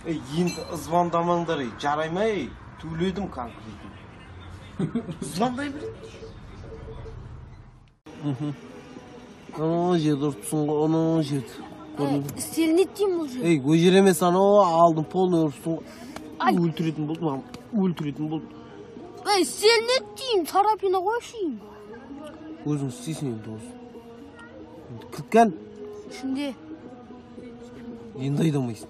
Енді звондамаңдар, жараймай, төледім конкретно. Звондай береді. Ana жерді ұрыпсың ғой, ana жерді. Істелінет деймін бұл жер. Көжер емес, алдым полный ұрыпсың ғой. Өлтіретін болды, маған өлтіретін болды. Істелінет деймін, тарапина қойшайын. Өзің істейсің енді осы. Кірткен? Ішінде. Енді айдамайсың.